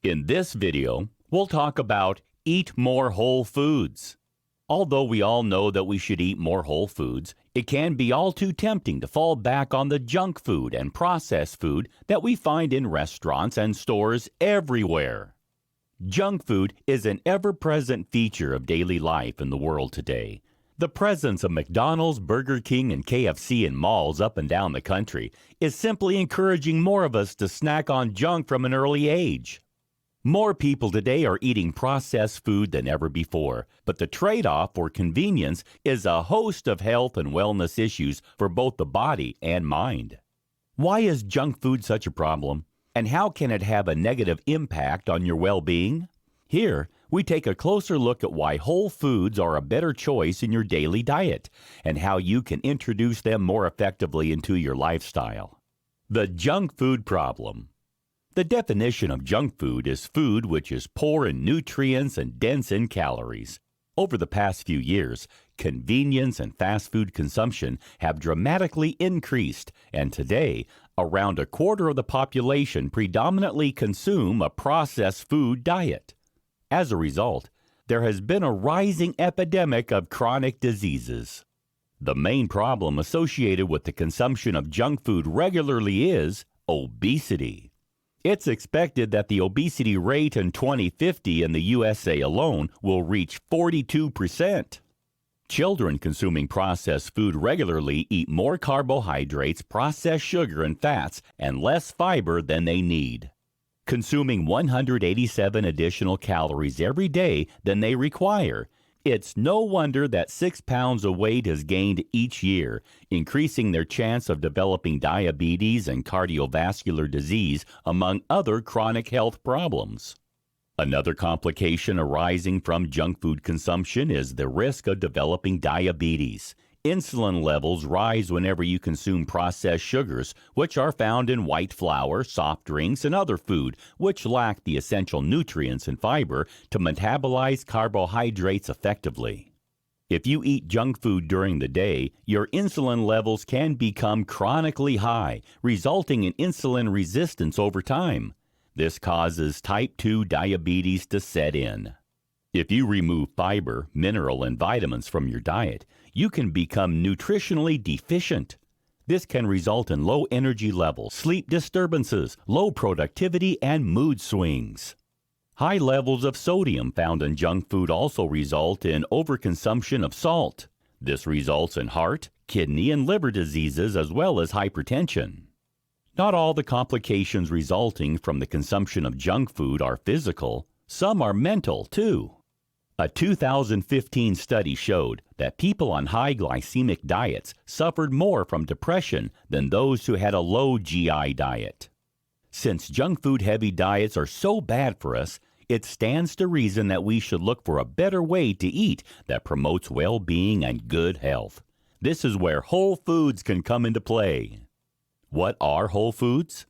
In this video, we'll talk about eat more whole foods. Although we all know that we should eat more whole foods, it can be all too tempting to fall back on the junk food and processed food that we find in restaurants and stores everywhere. Junk food is an ever-present feature of daily life in the world today. The presence of McDonald's, Burger King, and KFC in malls up and down the country is simply encouraging more of us to snack on junk from an early age. More people today are eating processed food than ever before, but the trade-off for convenience is a host of health and wellness issues for both the body and mind. Why is junk food such a problem, and how can it have a negative impact on your well-being? Here, we take a closer look at why whole foods are a better choice in your daily diet, and how you can introduce them more effectively into your lifestyle. The junk food problem. The definition of junk food is food which is poor in nutrients and dense in calories. Over the past few years, convenience and fast food consumption have dramatically increased, and today, around a quarter of the population predominantly consume a processed food diet. As a result, there has been a rising epidemic of chronic diseases. The main problem associated with the consumption of junk food regularly is obesity. It's expected that the obesity rate in 2050 in the USA alone will reach 42%. Children consuming processed food regularly eat more carbohydrates, processed sugar, and fats, and less fiber than they need, consuming 187 additional calories every day than they require. It's no wonder that 6 pounds of weight is gained each year, increasing their chance of developing diabetes and cardiovascular disease, among other chronic health problems. Another complication arising from junk food consumption is the risk of developing diabetes. Insulin levels rise whenever you consume processed sugars, which are found in white flour, soft drinks, and other food, which lack the essential nutrients and fiber to metabolize carbohydrates effectively. If you eat junk food during the day, your insulin levels can become chronically high, resulting in insulin resistance over time. This causes type 2 diabetes to set in. If you remove fiber, mineral, and vitamins from your diet, you can become nutritionally deficient. This can result in low energy levels, sleep disturbances, low productivity, and mood swings. High levels of sodium found in junk food also result in overconsumption of salt. This results in heart, kidney, and liver diseases as well as hypertension. Not all the complications resulting from the consumption of junk food are physical. Some are mental, too. A 2015 study showed that people on high glycemic diets suffered more from depression than those who had a low GI diet. Since junk food-heavy diets are so bad for us, it stands to reason that we should look for a better way to eat that promotes well-being and good health. This is where whole foods can come into play. What are whole foods?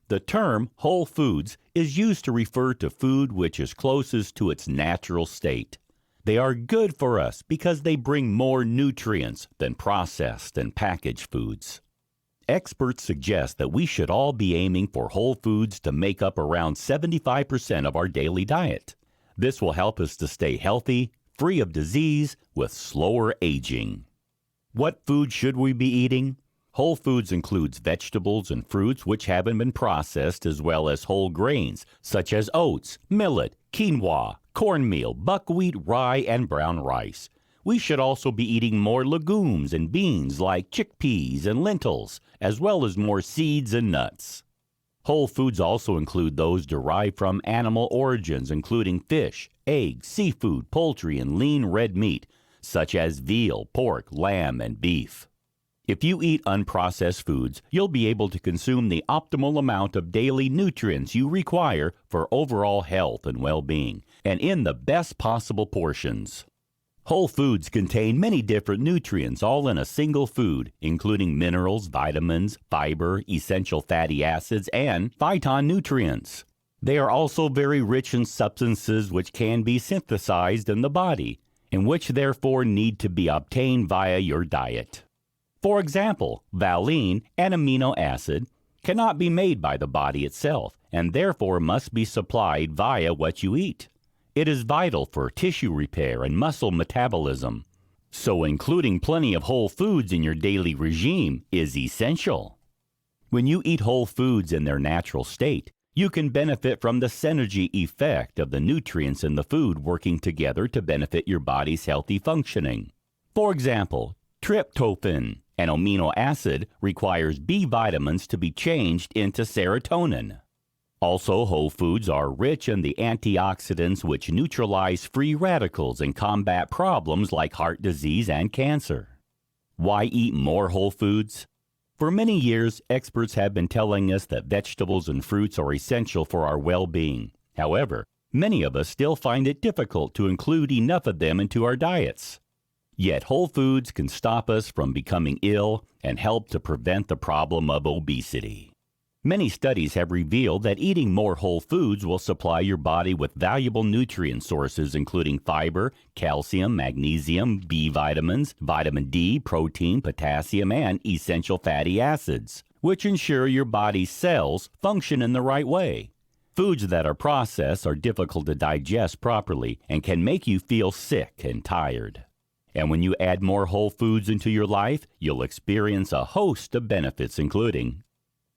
The term whole foods is used to refer to food which is closest to its natural state. They are good for us because they bring more nutrients than processed and packaged foods. Experts suggest that we should all be aiming for whole foods to make up around 75% of our daily diet. This will help us to stay healthy, free of disease, with slower aging. What food should we be eating? Whole foods includes vegetables and fruits which haven't been processed, as well as whole grains such as oats, millet, quinoa, cornmeal, buckwheat, rye, and brown rice. We should also be eating more legumes and beans like chickpeas and lentils, as well as more seeds and nuts. Whole foods also include those derived from animal origins, including fish, eggs, seafood, poultry, and lean red meat, such as veal, pork, lamb, and beef. If you eat unprocessed foods, you'll be able to consume the optimal amount of daily nutrients you require for overall health and well-being, and in the best possible portions. Whole foods contain many different nutrients all in a single food, including minerals, vitamins, fiber, essential fatty acids, and phytonutrients. They are also very rich in substances which can be synthesized in the body, and which therefore need to be obtained via your diet. For example, valine, an amino acid, cannot be made by the body itself and therefore must be supplied via what you eat. It is vital for tissue repair and muscle metabolism. So including plenty of whole foods in your daily regime is essential. When you eat whole foods in their natural state, you can benefit from the synergy effect of the nutrients in the food working together to benefit your body's healthy functioning. For example, tryptophan, an amino acid, requires B vitamins to be changed into serotonin. Also, whole foods are rich in the antioxidants which neutralize free radicals and combat problems like heart disease and cancer. Why eat more whole foods? For many years, experts have been telling us that vegetables and fruits are essential for our well-being. However, many of us still find it difficult to include enough of them into our diets. Yet whole foods can stop us from becoming ill and help to prevent the problem of obesity. Many studies have revealed that eating more whole foods will supply your body with valuable nutrient sources including fiber, calcium, magnesium, B vitamins, vitamin D, protein, potassium, and essential fatty acids, which ensure your body's cells function in the right way. Foods that are processed are difficult to digest properly and can make you feel sick and tired. And when you add more whole foods into your life, you'll experience a host of benefits including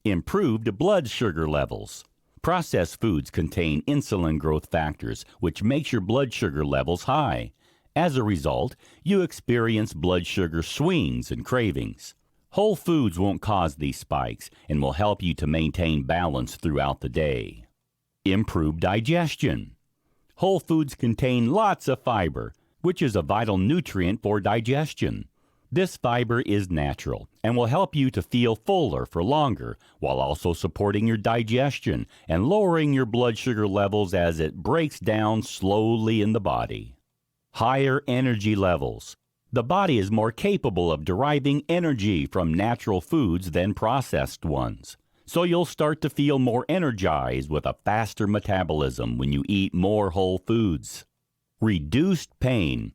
improved blood sugar levels. Processed foods contain insulin growth factors, which makes your blood sugar levels high. As a result, you experience blood sugar swings and cravings. Whole foods won't cause these spikes and will help you to maintain balance throughout the day. Improved digestion. Whole foods contain lots of fiber, which is a vital nutrient for digestion. This fiber is natural and will help you to feel fuller for longer while also supporting your digestion and lowering your blood sugar levels as it breaks down slowly in the body. Higher energy levels. The body is more capable of deriving energy from natural foods than processed ones. So you'll start to feel more energized with a faster metabolism when you eat more whole foods. Reduced pain.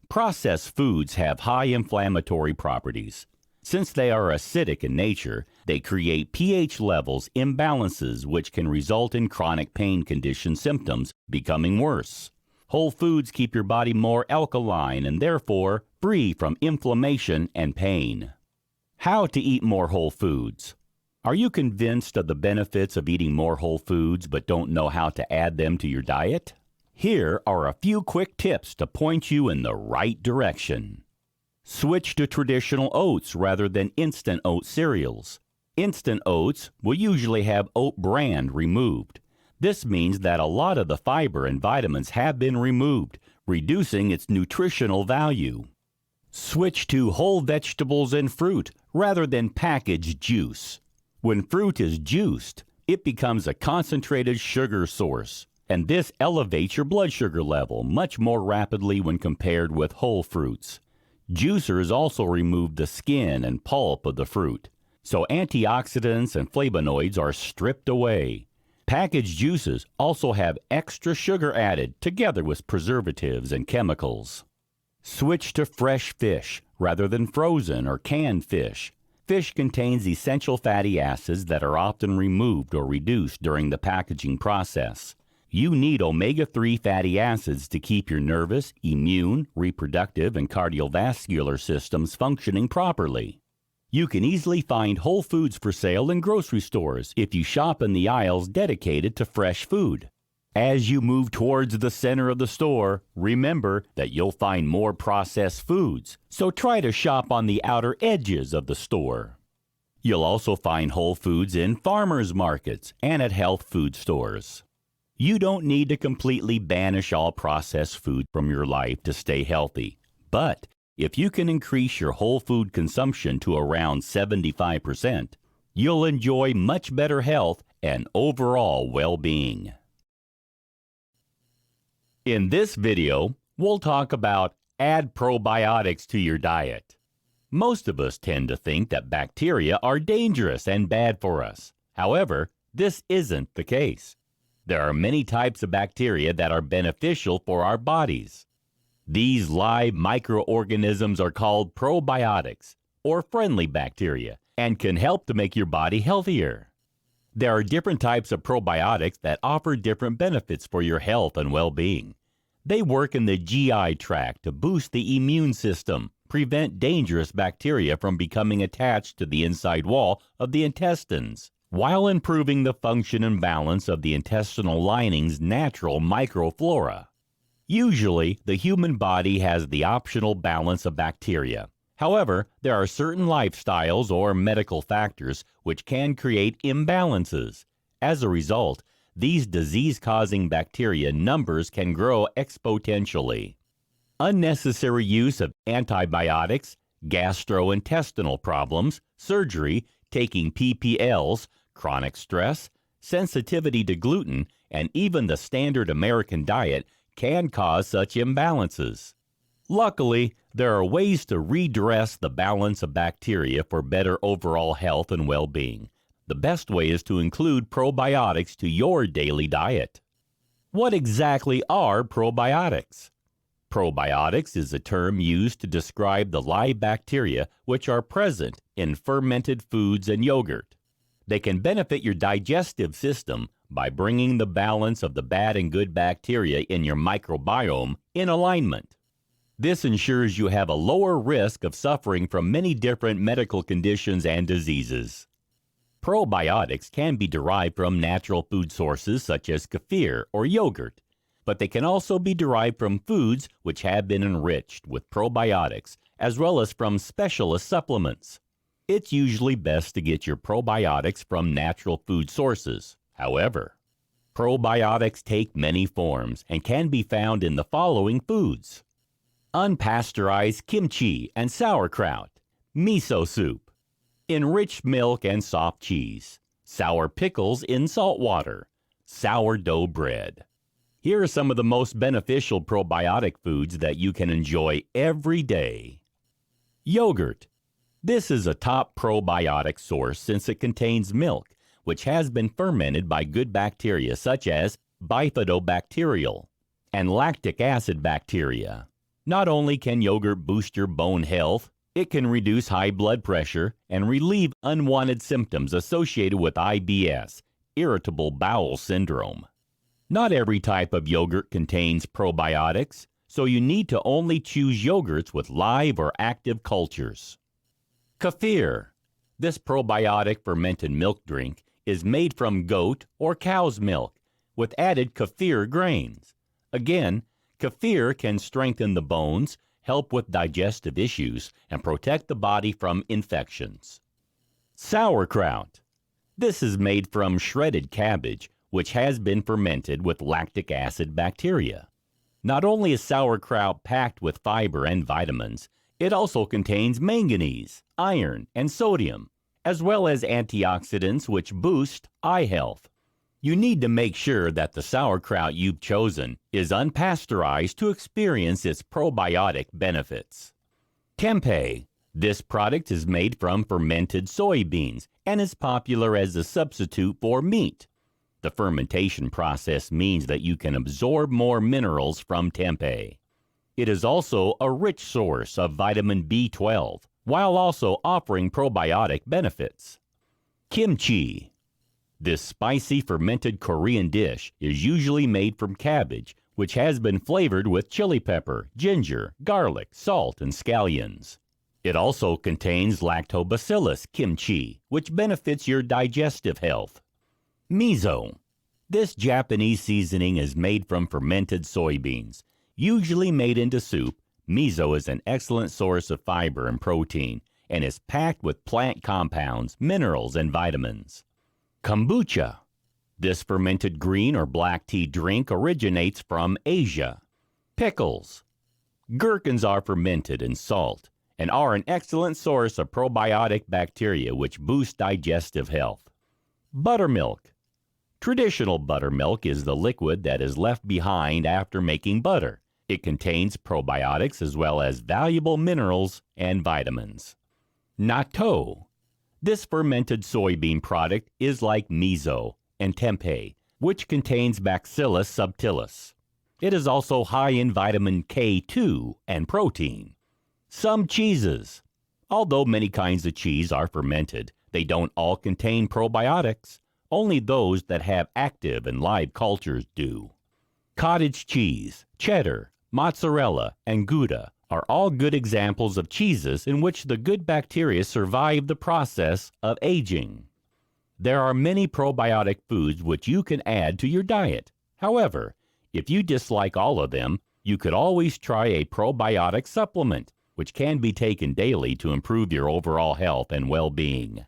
Processed foods have high inflammatory properties. Since they are acidic in nature, they create pH levels imbalances which can result in chronic pain condition symptoms becoming worse. Whole foods keep your body more alkaline and therefore free from inflammation and pain. How to eat more whole foods? Are you convinced of the benefits of eating more whole foods but don't know how to add them to your diet? Here are a few quick tips to point you in the right direction. Switch to traditional oats rather than instant oat cereals. Instant oats will usually have oat bran removed. This means that a lot of the fiber and vitamins have been removed, reducing its nutritional value. Switch to whole vegetables and fruit rather than packaged juice. When fruit is juiced, it becomes a concentrated sugar source, and this elevates your blood sugar level much more rapidly when compared with whole fruits. Juicers also remove the skin and pulp of the fruit, so antioxidants and flavonoids are stripped away. Packaged juices also have extra sugar added together with preservatives and chemicals. Switch to fresh fish rather than frozen or canned fish. Fish contains essential fatty acids that are often removed or reduced during the packaging process. You need omega-3 fatty acids to keep your nervous, immune, reproductive, and cardiovascular systems functioning properly. You can easily find whole foods for sale in grocery stores if you shop in the aisles dedicated to fresh food. As you move towards the center of the store, remember that you'll find more processed foods, so try to shop on the outer edges of the store. You'll also find whole foods in farmers markets and at health food stores. You don't need to completely banish all processed food from your life to stay healthy, but if you can increase your whole food consumption to around 75%, you'll enjoy much better health and overall well-being. In this video, we'll talk about add probiotics to your diet. Most of us tend to think that bacteria are dangerous and bad for us. However, this isn't the case. There are many types of bacteria that are beneficial for our bodies. These live microorganisms are called probiotics, or friendly bacteria, and can help to make your body healthier. There are different types of probiotics that offer different benefits for your health and well-being. They work in the GI tract to boost the immune system, prevent dangerous bacteria from becoming attached to the inside wall of the intestines, while improving the function and balance of the intestinal lining's natural microflora. Usually, the human body has the optional balance of bacteria. However, there are certain lifestyles or medical factors which can create imbalances. As a result, these disease-causing bacteria numbers can grow exponentially. Unnecessary use of antibiotics, gastrointestinal problems, surgery, taking PPLs, chronic stress, sensitivity to gluten, and even the standard American diet can cause such imbalances. Luckily, there are ways to redress the balance of bacteria for better overall health and well-being. The best way is to include probiotics to your daily diet. What exactly are probiotics? Probiotics is a term used to describe the live bacteria which are present in fermented foods and yogurt. They can benefit your digestive system by bringing the balance of the bad and good bacteria in your microbiome in alignment. This ensures you have a lower risk of suffering from many different medical conditions and diseases. Probiotics can be derived from natural food sources such as kefir or yogurt, but they can also be derived from foods which have been enriched with probiotics, as well as from specialist supplements. It's usually best to get your probiotics from natural food sources. However, probiotics take many forms and can be found in the following foods: unpasteurized kimchi and sauerkraut, miso soup, enriched milk and soft cheese, sour pickles in salt water, sourdough bread. Here are some of the most beneficial probiotic foods that you can enjoy every day. Yogurt. This is a top probiotic source since it contains milk, which has been fermented by good bacteria such as bifidobacterial and lactic acid bacteria. Not only can yogurt boost your bone health, it can reduce high blood pressure and relieve unwanted symptoms associated with IBS, irritable bowel syndrome. Not every type of yogurt contains probiotics, so you need to only choose yogurts with live or active cultures. Kefir. This probiotic fermented milk drink is made from goat or cow's milk with added kefir grains. Again, kefir can strengthen the bones, help with digestive issues, and protect the body from infections. Sauerkraut. This is made from shredded cabbage, which has been fermented with lactic acid bacteria. Not only is sauerkraut packed with fiber and vitamins, it also contains manganese, iron, and sodium, as well as antioxidants which boost eye health. You need to make sure that the sauerkraut you've chosen is unpasteurized to experience its probiotic benefits. Tempeh. This product is made from fermented soybeans and is popular as a substitute for meat. The fermentation process means that you can absorb more minerals from tempeh. It is also a rich source of vitamin B12, while also offering probiotic benefits. Kimchi. This spicy fermented Korean dish is usually made from cabbage, which has been flavored with chili pepper, ginger, garlic, salt, and scallions. It also contains lactobacillus kimchi, which benefits your digestive health. Miso. This Japanese seasoning is made from fermented soybeans. Usually made into soup, miso is an excellent source of fiber and protein and is packed with plant compounds, minerals, and vitamins. Kombucha. This fermented green or black tea drink originates from Asia. Pickles. Gherkins are fermented in salt and are an excellent source of probiotic bacteria which boost digestive health. Buttermilk. Traditional buttermilk is the liquid that is left behind after making butter. It contains probiotics as well as valuable minerals and vitamins. Natto. This fermented soybean product is like miso and tempeh, which contains Bacillus subtilis. It is also high in vitamin K2 and protein. Some cheeses. Although many kinds of cheese are fermented, they don't all contain probiotics. Only those that have active and live cultures do. Cottage cheese, cheddar, mozzarella, and Gouda are all good examples of cheeses in which the good bacteria survive the process of aging. There are many probiotic foods which you can add to your diet. However, if you dislike all of them, you could always try a probiotic supplement, which can be taken daily to improve your overall health and well-being.